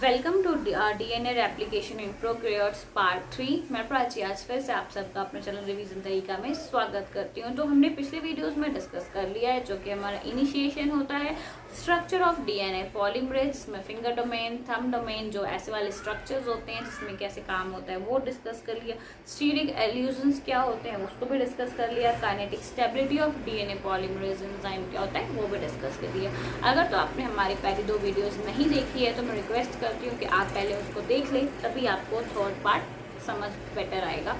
Welcome to DNA replication in prokaryotes part 3। मैं प्राची आज फिर से आप सबका अपने चैनल रिवीजन तरीका में स्वागत करती हूँ। तो हमने पिछले वीडियोस में डिस्कस कर लिया है जो कि हमारा इनिशिएशन होता है स्ट्रक्चर ऑफ डीएनए पॉलीमरेज, जिसमें फिंगर डोमेन, थंब डोमेन, जो ऐसे वाले स्ट्रक्चर्स होते हैं जिसमें कैसे काम होता है वो डिस्कस कर लिया। स्टीरिक एल्यूजन्स क्या होते हैं उसको भी डिस्कस कर लिया। Kinetic stability of DNA polymerase enzyme क्या होता है वो भी डिस्कस कर लिया। अगर तो आपने हमारी पहली 2 वीडियोस नहीं देखी है तो मैं रिक्वेस्ट करती हूँ कि आप पहले उसको देख लें, तभी आपको थर्ड पार्ट समझ बेटर आएगा।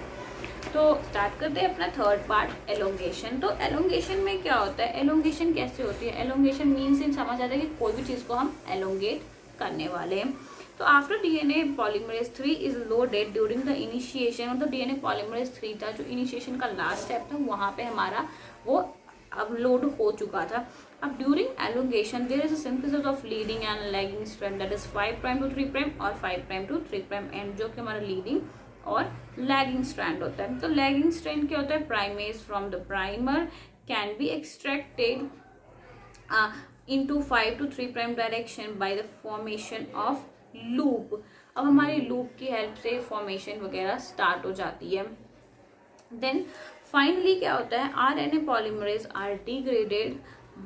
तो स्टार्ट करते हैं अपना थर्ड पार्ट, एलोंगेशन। तो एलोंगेशन में क्या होता है, एलोंगेशन कैसे होती है? एलोंगेशन मीन्स इन समझ आता है कि कोई भी चीज़ को हम एलोंगेट करने वाले हैं। तो after DNA polymerase 3 is loaded during the initiation, मतलब डीएनए पॉलीमरेज 3 था जो इनिशिएशन का लास्ट स्टेप था, वहाँ पे हमारा वो अब लोड हो चुका था। अब during elongation there is a synthesis of leading and lagging strand, that is 5 prime to 3 prime और 5 प्राइम टू 3 प्राइम एंड, जो कि हमारा लीडिंग और लैगिंग स्ट्रैंड होता है। तो लैगिंग स्ट्रैंड क्या होता है? Primase from the primer can be extracted into 5 to 3 prime direction by the formation of loop. अब हमारी लूप की हेल्प से फॉर्मेशन वगैरह स्टार्ट हो जाती है। देन फाइनली क्या होता है? RNA polymerase are degraded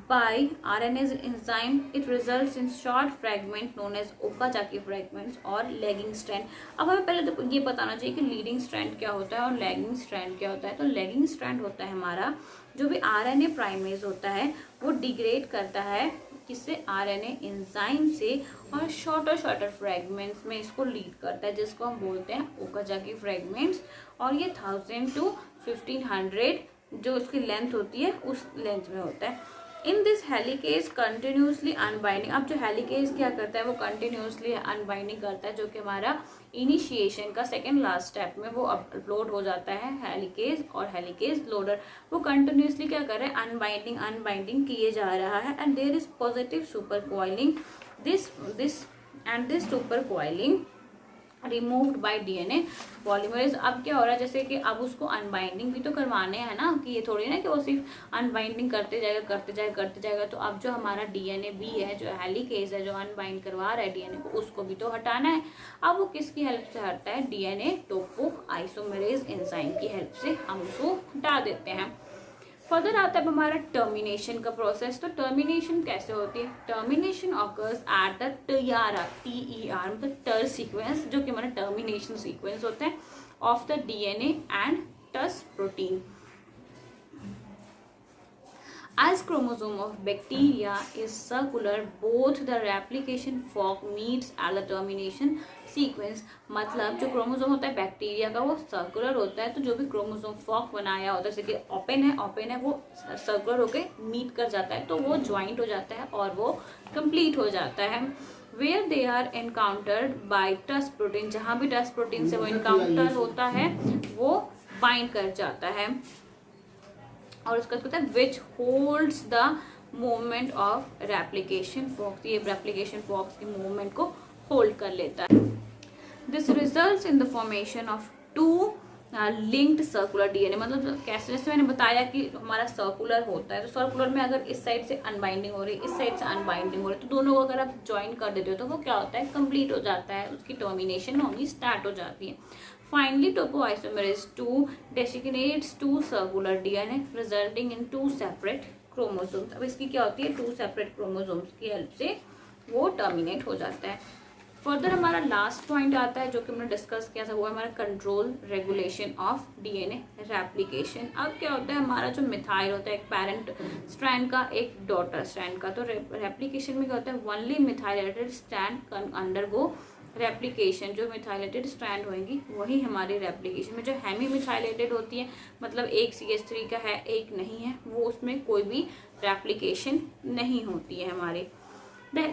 by RNA's enzyme. It results in short fragment known as Okazaki fragments और lagging strand. अब हमें पहले तो ये बताना चाहिए कि लीडिंग स्ट्रैंड क्या होता है और लैगिंग स्ट्रैंड क्या होता है। तो लैगिंग स्ट्रैंड होता है हमारा जो भी RNA प्राइमेज होता है वो डिग्रेड करता है किससे? RNA एंजाइम से, और शॉर्टर फ्रेगमेंट्स में इसको लीड करता है, जिसको हम बोलते हैं ओकाजाकी फ्रेगमेंट्स। और ये 1000 to 1500 जो उसकी लेंथ होती है उस लेंथ में होता है। इन दिस हेलिकेज कंटिन्यूसली अनबाइंडिंग, अब जो हेलिकेज क्या करता है वो कंटिन्यूसली अनबाइंडिंग करता है, जो कि हमारा इनिशिएशन का सेकेंड लास्ट स्टेप में वो अपलोड हो जाता है हेलिकेज, और हेलिकेज लोडर वो कंटिन्यूसली क्या कर रहा है? अनबाइंडिंग किए जा रहा है। And there is positive super coiling, this super coiling removed by DNA polymerase. अब क्या हो रहा है, जैसे कि अब उसको अनबाइंडिंग भी तो करवाने हैं ना, कि ये थोड़ी ना कि वो सिर्फ अनबाइंडिंग करते जाएगा। तो अब जो हमारा डीएनए बी है, जो हेलिकेज है, जो अनबाइंड करवा रहा है डीएनए को, उसको भी तो हटाना है। अब वो किसकी हेल्प से हटता है? डीएनए टोपो आइसोमेरेज एंजाइम की हेल्प से हम उसको हटा देते हैं। फर्दर आता है हमारा टर्मिनेशन का प्रोसेस। तो टर्मिनेशन कैसे होती है? Termination occurs at the TER मतलब टर सीक्वेंस, जो कि हमारा टर्मिनेशन सीक्वेंस होता है ऑफ द डीएनए एंड टस protein. As chromosome of bacteria is circular, both the replication fork meets at the termination sequence। मतलब जो क्रोमोसोम होता है बैक्टीरिया का वो सर्कुलर होता है, तो जो भी क्रोमोसोम फॉक बनाया होता है, जैसे कि ओपन है वो सर्कुलर होके मीट कर जाता है, तो वो ज्वाइंट हो जाता है और वो कंप्लीट हो जाता है। Where they are encountered by Tus protein, जहाँ भी टस प्रोटीन से वो इनकाउंटर होता है वो बाइंड कर जाता है, और उसका कहता है which holds the movement of replication forks, ये रेप्लिकेशन फॉक्स की मूवमेंट को होल्ड कर लेता है। This results in the formation of 2 linked circular DNA. मतलब कैसे, जैसे मैंने बताया कि हमारा सर्कुलर होता है, तो सर्कुलर में अगर इस साइड से अनबाइंडिंग हो रही है, इस साइड से अनबाइंडिंग हो रही है, तो दोनों को अगर आप ज्वाइन कर देते हो तो वो क्या होता है? कंप्लीट हो जाता है, उसकी टर्मिनेशन होनी स्टार्ट हो जाती है। Finally, topoisomerase 2 designates 2 circular DNA resulting in 2 separate chromosomes। अब इसकी क्या होती है? 2 separate chromosomes की हेल्प से वो टर्मिनेट हो जाता है। फर्दर हमारा लास्ट पॉइंट आता है जो कि हमने डिस्कस किया था, वो है हमारा control regulation of DNA replication. अब क्या होता है? हमारा जो मिथाइल होता है एक पेरेंट स्ट्रैंड का, एक डॉटर स्ट्रैंड का, तो रेप्लिकेशन में क्या होता है? Only methylated strand undergo replication. जो मिथाइलेटेड स्ट्रैंड होंगी वही हमारी रेप्लिकेशन में, जो हेमी मिथाइलेटेड होती है, मतलब एक CH3 का है एक नहीं है, वो उसमें कोई भी रेप्लिकेशन नहीं होती है हमारी।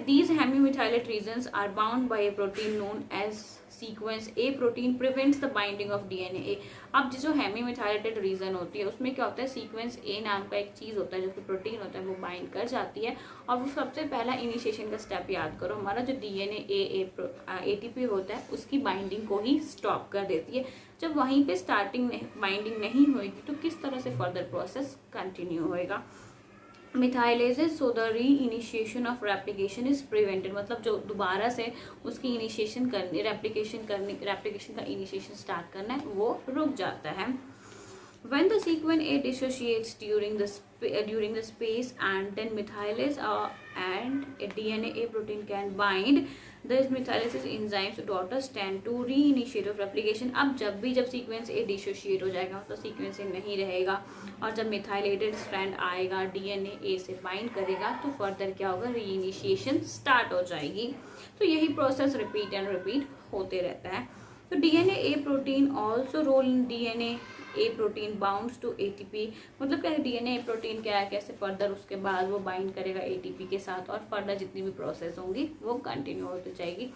These hemimethylate regions are bound by a protein known as sequence A protein prevents the binding of DNA। अब जो हेमीमिथाइलेटेड रीजन होती है उसमें क्या होता है? सीक्वेंस A नाम का एक चीज होता है, जो कि प्रोटीन होता है, वो बाइंड कर जाती है, और वो सबसे पहला इनिशिएशन का स्टेप याद करो, हमारा जो डीएनए ATP होता है उसकी बाइंडिंग को ही स्टॉप कर देती है। जब वहीं पे स्टार्टिंग बाइंडिंग नहीं होगी तो किस तरह से फर्दर प्रोसेस कंटिन्यू होएगा? मिथाइलेजेस सो द री initiation of replication is prevented, मतलब जो दोबारा से उसकी इनिशिएशन करनी रेप्लिकेशन का इनिशिएशन स्टार्ट करना है वो रुक जाता है। When the sequence A dissociates during the space and then methylase and a DNA A protein can bind, this methylases enzymes daughters tend to reinitiate of replication। अब जब सीक्वेंस A dissociate हो जाएगा तो सीक्वेंस A नहीं रहेगा, और जब methylated strand आएगा DNA A से बाइंड करेगा तो फर्दर क्या होगा, रीइनिशिएशन स्टार्ट हो जाएगी। तो यही प्रोसेस रिपीट एंड रिपीट होते रहता है। तो DNA A protein also role in DNA A protein bounds to ATP, मतलब क्या DNA A प्रोटीन क्या है, कैसे फर्दर उसके बाद वो बाइंड करेगा ATP के साथ, और फर्दर जितनी भी प्रोसेस होंगी वो कंटिन्यू होती जाएगी।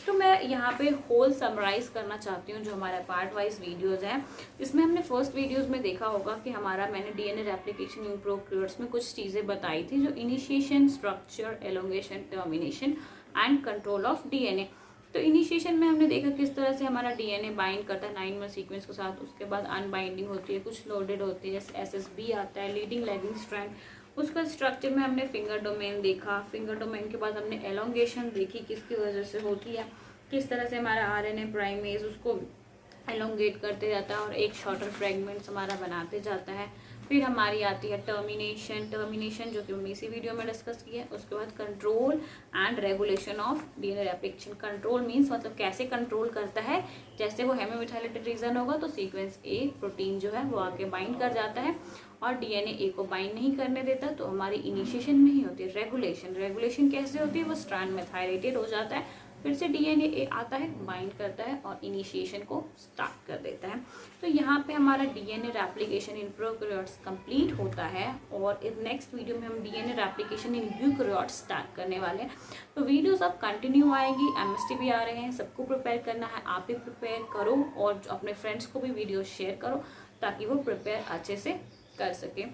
तो मैं यहाँ पे होल समराइज करना चाहती हूँ जो हमारा पार्ट वाइज वीडियोज़ हैं, जिसमें हमने फर्स्ट वीडियोज़ में देखा होगा कि मैंने DNA रेप्लिकेशन इन प्रोकैरियोट्स में कुछ चीज़ें बताई थी, जो initiation, structure, elongation, termination and control of DNA। तो इनिशिएशन में हमने देखा किस तरह से हमारा DNA बाइंड करता है 9 सीक्वेंस के साथ, उसके बाद अनबाइंडिंग होती है, कुछ लोडेड होती है, SSB आता है, लीडिंग लैगिंग स्ट्रैंड। उसका स्ट्रक्चर में हमने फिंगर डोमेन देखा, फिंगर डोमेन के बाद हमने एलोंगेशन देखी किसकी वजह से होती है, किस तरह से हमारा RNA प्राइमेज उसको एलोंगेट करते जाता है और एक शॉर्टर फ्रेगमेंट्स हमारा बनाते जाता है। फिर हमारी आती है टर्मिनेशन जो कि हमने इसी वीडियो में डिस्कस किया है। उसके बाद control and regulation of DNA replication. Control means मतलब कैसे कंट्रोल करता है, जैसे वो हेमिमिथाइलेटेड रीजन होगा तो सीक्वेंस A प्रोटीन जो है वो आके बाइंड कर जाता है और DNA A को बाइंड नहीं करने देता, तो हमारी इनिशिएशन नहीं होती है। रेगुलेशन कैसे होती है, वो स्ट्रैंड मेथाइलेटेड हो जाता है, फिर से DNA A आता है, बाइंड करता है और इनिशिएशन को स्टार्ट कर देता है। तो यहाँ पे हमारा DNA replication in prokaryotes complete होता है, और इस नेक्स्ट वीडियो में हम DNA replication in eukaryotes start करने वाले हैं। तो वीडियोस अब कंटिन्यू आएगी, MST भी आ रहे हैं, सबको प्रिपेयर करना है, आप भी प्रिपेयर करो और अपने फ्रेंड्स को भी वीडियो शेयर करो ताकि वो प्रिपेयर अच्छे से कर सके।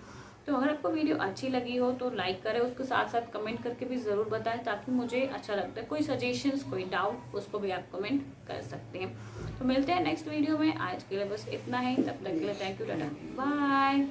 तो अगर आपको वीडियो अच्छी लगी हो तो लाइक करें, उसके साथ साथ कमेंट करके भी ज़रूर बताएं ताकि मुझे अच्छा लगता है। कोई सजेशंस, कोई डाउट, उसको भी आप कमेंट कर सकते हैं। तो मिलते हैं नेक्स्ट वीडियो में, आज के लिए बस इतना ही, तब तक के लिए थैंक यू, टाटा, बाय।